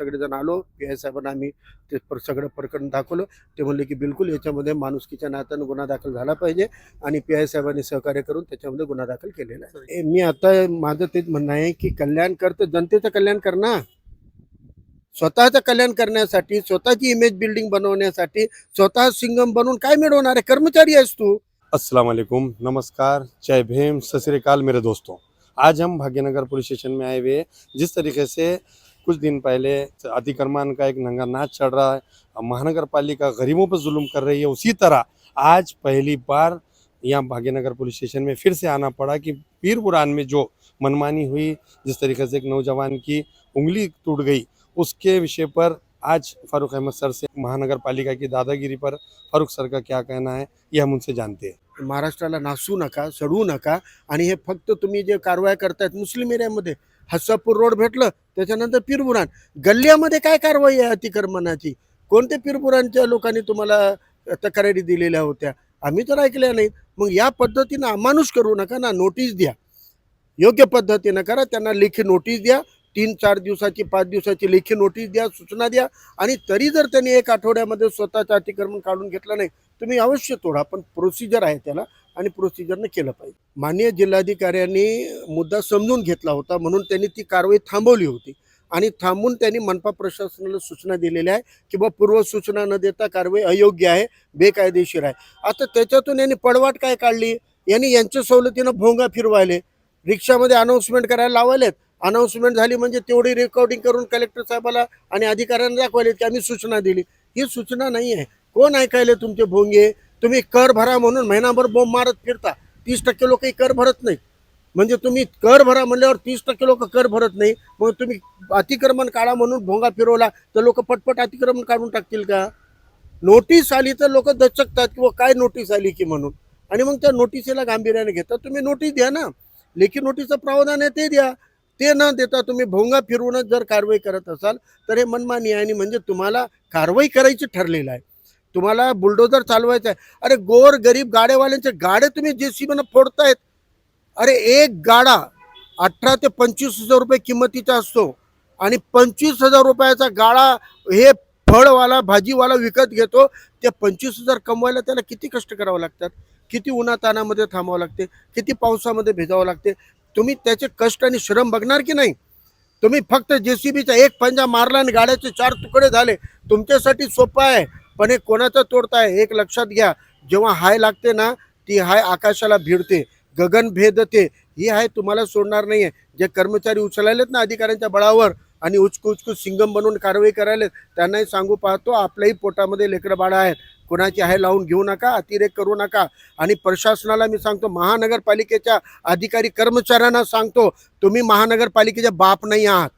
सगळेजण आलो, पी-आय साहेबांना आम्ही ते सगळं प्रकरण दाखवलं. ते म्हणले की बिलकुल याच्यामध्ये माणुसकीच्या नात्यानं गुन्हा दाखल झाला पाहिजे आणि पी-आय साहेबांनी सहकार्य करून त्याच्यामध्ये गुन्हा दाखल केलेला आहे. मी आता माझं तेच म्हणणं आहे की कल्याण करतं, जनतेचं कल्याण कर ना. स्वतःचं कल्याण करण्यासाठी, स्वतःची इमेज बिल्डिंग बनवण्यासाठी स्वतः सिंगम बनून काय मिळवणार आहे? कर्मचारी आहेस तू. अस्सलाम वालेकुम, नमस्कार, जय भीम, सत श्री अकाल मेरे दोस्तों। आज हम भाग्यनगर पुलिस स्टेशन में आए हुए हैं। जिस तरीके से कुछ दिन पहले अतिक्रमण का एक नंगा नाच चल रहा है, महानगर पालिका गरीबों पर जुल्म कर रही है, उसी तरह आज पहली बार यहाँ भाग्यनगर पुलिस स्टेशन में फिर से आना पड़ा कि पीरपुरान में जो मनमानी हुई, जिस तरीके से एक नौजवान की उंगली टूट गई, उसके विषय पर आज फारूक अहमद सर से महानगर पालिका की दादागिरी पर फारूक सर का क्या कहना है, ये हम उनसे जानते हैं। महाराष्ट्राला नासू नका, सडवू नका आणि हे फक्त तुम्ही जे कारवाया करतायत मुस्लिम एरियामध्ये, हस्सापूर रोड भेटलं, त्याच्यानंतर पीरपुराण गल्ल्यामध्ये काय कारवाई आहे अतिक्रमणाची? कोणते पीरपुराणच्या लोकांनी तुम्हाला तक्रारी दिलेल्या होत्या? आम्ही तर ऐकल्या नाहीत. मग या पद्धतीनं अमानुष करू नका ना, नोटीस द्या, योग्य पद्धतीनं करा. त्यांना लेखी नोटीस द्या, 3-4 दिवसाची 5 दिवसाची लेखी नोटीस द्या, सूचना द्या. आणि तरी जर त्यांनी 1 आठवड्यामध्ये स्वतःचं अतिक्रमण काढून घेतलं नाही, तुम्ही अवश्य तोडा, पण प्रोसिजर आहे त्याला आणि प्रोसिजरने केलं पाहिजे. माननीय जिल्हाधिकाऱ्यांनी मुद्दा समजून घेतला होता, म्हणून त्यांनी ती कारवाई थांबवली होती आणि थांबून त्यांनी मनपा प्रशासनाला सूचना दिलेल्या आहे की बा पूर्व सूचना न देता कारवाई अयोग्य आहे, बेकायदेशीर आहे. आता त्याच्यातून यांनी पडवाट काय काढली? यांनी यांच्या सवलतीनं भोंगा फिरवायले, रिक्षामध्ये अनाऊन्समेंट करायला लावायलेत. अनाऊन्समेंट झाली म्हणजे तेवढी रेकॉर्डिंग करून कलेक्टर साहेबाला आणि अधिकाऱ्यांना दाखवायलेत की आम्ही सूचना दिली. ही सूचना नाही आहे. कोण ऐकायले तुमचे भोंगे? तुम्ही कर भरा म्हणून महिनाभर बोंब मारत फिरता. 30% लोक कर भरत नाही. म्हणजे तुम्ही कर भरा म्हणल्यावर 30% लोक कर भरत नाही. मग तुम्ही अतिक्रमण काढा म्हणून भोंगा फिरवला तर लोक पटपट अतिक्रमण काढून टाकतील का? नोटीस आली तर लोक दचकतात किंवा काय नोटीस आली की म्हणून, आणि मग त्या नोटिसीला गांभीर्याने घेतात. तुम्ही नोटीस द्या ना, लेखी नोटीसचं प्रावधान आहे ते द्या. ते न देता तुम्ही भोंगा फिरवूनच जर कारवाई करत असाल तर हे मनमानी आहे. आणि म्हणजे तुम्हाला कारवाई करायची ठरलेलं आहे, तुम्हाला बुलडोजर चालवायचं आहे. अरे गोर गरीब गाड्यावाल्यांचे गाड्या तुम्ही जेसीबीनं फोडतायत. अरे एक गाडा 18 ते 25 हजार रुपये किंमतीचा असतो आणि 25 हजार रुपयाचा गाडा हे फळवाला भाजीवाला विकत घेतो. ते 25 हजार कमवायला त्याला किती कष्ट करावं लागतात, किती उन्हातानामध्ये थांबावं लागते, किती पावसामध्ये भिजावं लागते. तुम्ही त्याचे कष्ट आणि श्रम बघणार की नाही? तुम्ही फक्त जेसीबीचा एक पंजा मारला आणि गाड्याचे 4 तुकडे झाले. तुमच्यासाठी सोपं आहे, पण हे कोणाचं तोडताय? एक लक्षात घ्या, जेव्हा हाय लागते ना, ती हाय आकाशाला भिडते, गगन भेदते. ही हाय तुम्हाला सोडणार नाही आहे. जे कर्मचारी उचलायलेत ना अधिकाऱ्यांच्या बळावर आणि उचकू सिंगम बनवून कारवाई करायला, त्यांनाही सांगू पाहतो, आपल्याही पोटामध्ये लेकरं बाळं आहेत. कोणाची आहे लावून घेऊ नका, अतिरेक करू नका. आणि प्रशासनाला मी सांगतो, महानगरपालिकेच्या अधिकारी कर्मचाऱ्यांना सांगतो, तुम्ही महानगरपालिकेचे बाप नाही आहात,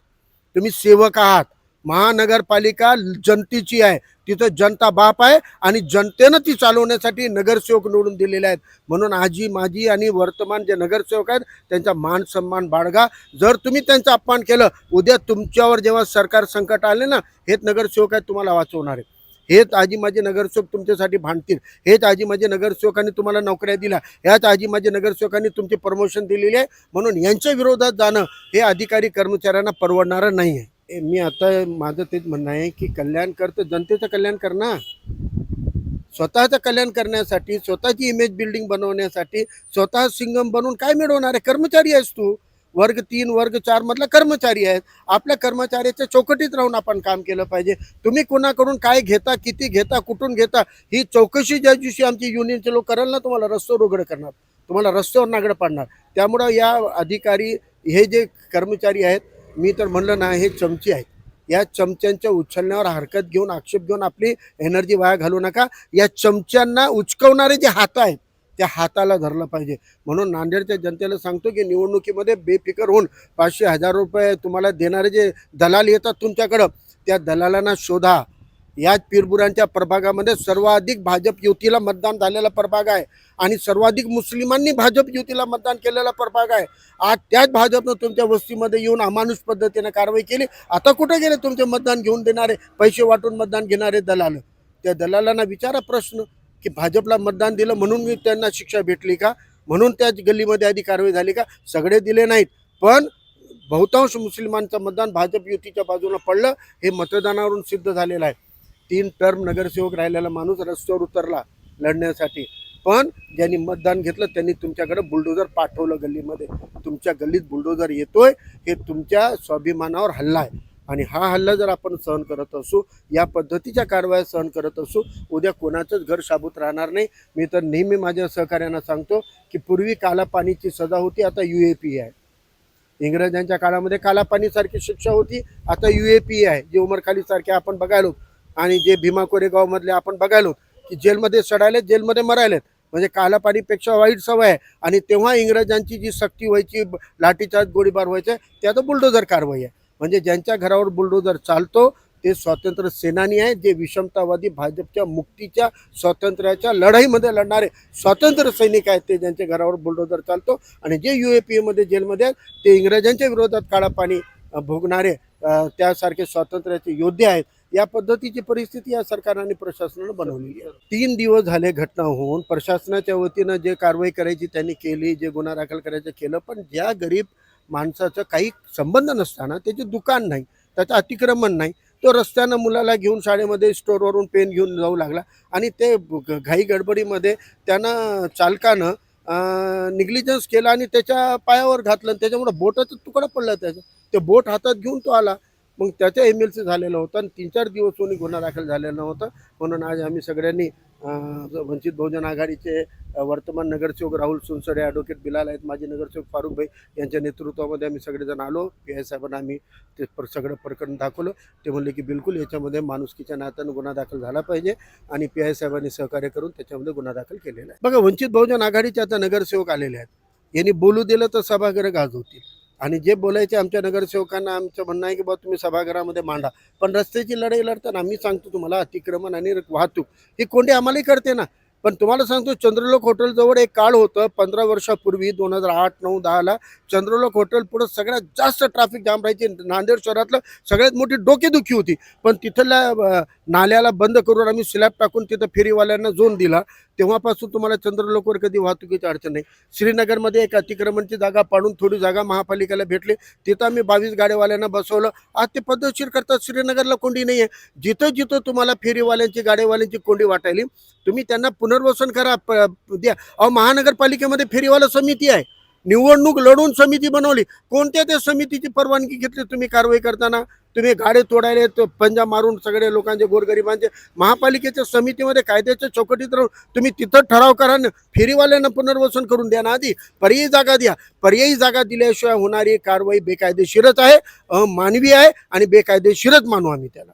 तुम्ही सेवक आहात. महानगरपालिका जनतेची आहे, तिथं जनता बाप आहे आणि जनतेनं ती चालवण्यासाठी नगरसेवक निवडून दिलेले आहेत. म्हणून आजी माजी आणि वर्तमान जे नगरसेवक आहेत त्यांचा मान सन्मान बाळगा. जर तुम्ही त्यांचा अपमान केलं, उद्या तुमच्यावर जेव्हा सरकार संकट आले ना, हेच नगरसेवक आहेत तुम्हाला वाचवणार आहे. हेच आजी माझे नगरसेवक तुमच्यासाठी भांडतील. हेच आजी माझे नगरसेवकांनी तुम्हाला नोकऱ्या दिल्या, ह्याच आजी माझे नगरसेवकांनी तुमची प्रमोशन दिलेली आहे. म्हणून यांच्या विरोधात जाणं हे अधिकारी कर्मचाऱ्यांना परवडणारं नाही आहे. मी आता माझं तेच म्हणणं आहे की कल्याण करतं, जनतेचं कल्याण कर ना. स्वतःचं कल्याण करण्यासाठी, स्वतःची इमेज बिल्डिंग बनवण्यासाठी स्वतः सिंगम बनवून काय मिळवणार आहे? कर्मचारी आहेस तू. वर्ग 3 वर्ग 4 मधला कर्मचारी आहेत. आपल्या कर्मचाऱ्याच्या चौकटीत राहून आपण काम केलं पाहिजे. तुम्ही कोणाकडून काय घेता, किती घेता, कुठून घेता, ही चौकशी ज्या दिवशी आमची युनियनचे लोक कराल ना, तुम्हाला रस्त्यावर उघडं करणार, तुम्हाला रस्त्यावर नागडं पाडणार. त्यामुळं या अधिकारी हे जे कर्मचारी आहेत, मी तर म्हणलं ना, हे चमचे आहेत. या चमच्यांच्या उचलण्यावर हरकत घेऊन, आक्षेप घेऊन आपली एनर्जी वाया घालू नका. या चमच्यांना उचकवणारे जे हात आहेत त्या हाताला धरलं पाहिजे. म्हणून नांदेडच्या जनतेला सांगतो की निवडणुकीमध्ये बेफिकर होऊन 500-1000 रुपये तुम्हाला देणारे जे दलाल येतात तुमच्याकडं, त्या दलालांना शोधा. याच पीरपुरांच्या प्रभागामध्ये सर्वाधिक भाजप युतीला मतदान झालेला प्रभाग आहे आणि सर्वाधिक मुस्लिमांनी भाजप युतीला मतदान केलेला प्रभाग आहे. आज त्याच भाजपनं तुमच्या वस्तीमध्ये येऊन अमानुष पद्धतीने कारवाई केली. आता कुठे गेले तुमचे मतदान घेऊन देणारे, पैसे वाटून मतदान घेणारे दलाल? त्या दलालांना विचारा प्रश्न की भाजपला मतदान दिलं म्हणून मी त्यांना शिक्षा भेटली का? म्हणून त्याच गल्लीमध्ये आधी कारवाई झाली का? सगळे दिले नाहीत, पण बहुतांश मुस्लिमांचं मतदान भाजप युतीच्या बाजूने पडलं. हे मतदानावरून सिद्ध झालेलं आहे. 3 टर्म नगरसेवक राहिलेला माणूस रस्त्यावर उतरला लढण्यासाठी, पण ज्यांनी मतदान घेतलं त्यांनी तुमच्याकडे बुलडोजर पाठवलं गल्लीमध्ये. तुमच्या गल्लीत बुलडोजर येतोय, हे तुमच्या स्वाभिमानावर हल्ला आहे. आणि हा हल्ला जर आपण सहन करत असू, या पद्धतीच्या कारवाया सहन करत असू, उद्या कोणाचंच घर शाबूत राहणार नाही. मी तर नेहमी माझ्या सहकाऱ्यांना सांगतो की पूर्वी कालापानीची सजा होती, आता UAP आहे. इंग्रजांच्या काळामध्ये कालापानीसारखी शिक्षा होती, आता UAP आहे. जे उमरखालीसारखे आपण बघायलो आणि जे भीमा कोरेगावमधले आपण बघायलो की जेलमध्ये सडायलेत, जेलमध्ये मरायलेत. म्हणजे कालापानीपेक्षा वाईट सवय आहे. आणि तेव्हा इंग्रजांची जी सक्ती व्हायची, लाठीचार्ज गोळीबार व्हायचा, ते आता बुलडोजर कारवाई आहे. म्हणजे ज्यांच्या घरावर बुलडोजर चालतो ते स्वातंत्र्य सेनानी आहेत, जे विषमतावादी भाजपच्या मुक्तीच्या स्वातंत्र्याच्या लढाईमध्ये लढणारे स्वातंत्र्य सैनिक आहेत. ते ज्यांच्या घरावर बुलडोजर चालतो. आणि जे UAP मध्ये जेलमध्ये आहेत ते इंग्रजांच्या विरोधात काळा पाणी भोगणारे त्यासारखे स्वातंत्र्याचे योद्धे आहेत. या पद्धतीची परिस्थिती या सरकारने प्रशासनानं बनवलेली आहे. 3 दिवस झाले घटना होऊन, प्रशासनाच्या वतीनं जे कारवाई करायची त्यांनी केली, जे गुन्हा दाखल करायचं केलं, पण ज्या गरीब माणसाचं काही संबंध नसताना, त्याचे दुकान नाही, त्याचं अतिक्रमण नाही, तो रस्त्यानं मुलाला घेऊन शाळेमध्ये स्टोरवरून पेन घेऊन जाऊ लागला. आणि ते घाई गडबडीमध्ये त्यानं चालकानं निग्लिजन्स केला आणि त्याच्या पायावर घातलं आणि त्याच्यामुळे बोटाचा तुकडा पडला त्याचा. ते बोट हातात घेऊन तो आला. मग त्याच्या MLC झालेलं होतं आणि 3-4 दिवस कोणी गुन्हा दाखल झालेला नव्हता. म्हणून आज आम्ही सगळ्यांनी वंचित बहुजन आघाडीचे वर्तमान नगरसेवक राहुल सुनसडे, ॲडव्होकेट बिलाल आहेत, माजी नगरसेवक फारुख भाई यांच्या नेतृत्वामध्ये आम्ही सगळेजण आलो. PI साहेबांना आम्ही ते सगळं प्रकरण दाखवलं. ते म्हणले की बिलकुल याच्यामध्ये माणुसकीच्या नात्यानं गुन्हा दाखल झाला पाहिजे आणि PI साहेबांनी सहकार्य करून त्याच्यामध्ये गुन्हा दाखल केलेला आहे. बघा, वंचित बहुजन आघाडीचे आता नगरसेवक आलेले आहेत. यांनी बोलू दिलं तर सभागृह गाजवतील. आणि जे बोलायचे आमच्या नगरसेवकांना आमचं म्हणणं आहे की बा तुम्ही सभागृहामध्ये मांडा, पण रस्त्याची लढाई लढताना आम्ही सांगतो तुम्हाला अतिक्रमण आणि वाहतूक ही कोंडी आम्हालाही करते ना. पण तुम्हाला सांगतो, चंद्रलोक हॉटेलजवळ एक काळ होतं 15 वर्षापूर्वी 2008, 9, 10ला चंद्रलोक हॉटेल पुढं सगळ्यात जास्त ट्रॅफिक जाम राहायची. नांदेड शहरातलं सगळ्यात मोठी डोकेदुखी होती. पण तिथल्या नाल्याला बंद करून आम्ही स्लॅब टाकून तिथं फेरीवाल्यांना झोन दिला. तेव्हापासून तुम्हाला चंद्रलोकवर कधी वाहतुकीची अडचण नाही. श्रीनगरमध्ये एक अतिक्रमणची जागा पाडून थोडी जागा महापालिकेला भेटली, तिथं आम्ही 22 गाड्यावाल्यांना बसवलं. आज ते पद्धतशीर करतात. श्रीनगरला कोंडी नाही आहे. जिथं जिथं तुम्हाला फेरीवाल्यांची, गाड्यावाल्यांची कोंडी वाटायली, तुम्ही त्यांना पुनर्वसन करा, द्या. अहो, महानगरपालिकेमध्ये फेरीवाला समिती आहे, निवडणूक लढून समिती बनवली. कोणत्या त्या समितीची परवानगी घेतली तुम्ही कारवाई करताना? तुम्ही गाडे तोडायले, पंजा मारून सगळे लोकांचे, गोरगरिबांचे. महापालिकेच्या समितीमध्ये कायद्याच्या चौकटीत राहून तुम्ही तिथं ठराव करा, फेरीवाल्यांना पुनर्वसन करून द्या ना. आधी पर्यायी जागा द्या. पर्यायी जागा दिल्याशिवाय होणारी कारवाई बेकायदेशीरच आहे, मानवी आहे आणि बेकायदेशीरच मानू आम्ही त्याला.